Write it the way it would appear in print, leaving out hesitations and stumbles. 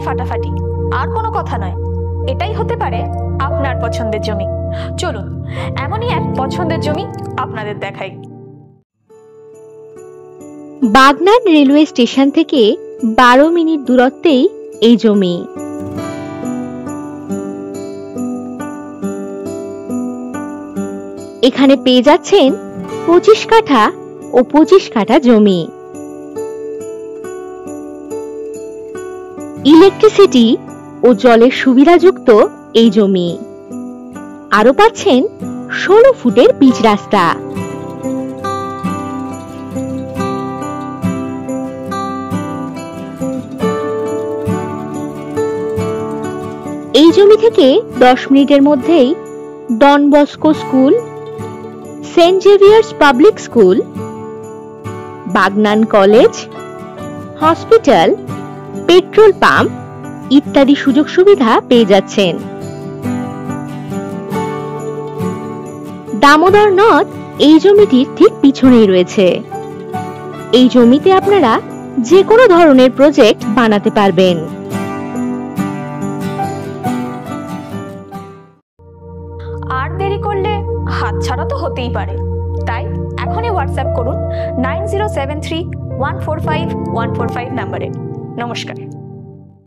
ফাটাফাটি, আর কোনো কথা নয়। এটাই হতে পারে আপনার পছন্দের জমি। চলুন এমনই এক পছন্দের জমি আপনাদের দেখাই। বাগনান রেলওয়ে স্টেশন থেকে 12 মিনিট দূরত্বেই এই জমি। এখানে পেয়ে যাচ্ছেন 25 কাঠা ও 25 কাঠা জমি। ইলেকট্রিসিটি ও জলের সুবিধাযুক্ত এই জমি। আরো পাচ্ছেন 16 ফুটের পিচ রাস্তা। এই জমি থেকে 10 মিনিটের মধ্যেই Don Bosco school, saint Xavier's public school, Bagnan college, hospital, petrol pump ইত্যাদি সুযোগ সুবিধা পেয়ে যাচ্ছেন। দামোদর নদ এই জমিটির ঠিক পিছনেই রয়েছে। এই জমিতে আপনারা যে কোনো ধরনের প্রজেক্ট বানাতে পারবেন। আর দেরি করলে হাতছাড়া তো হতেই পারে, তাই এখনই হোয়াটসঅ্যাপ করুন 9073145145 নম্বরে। নমস্কার।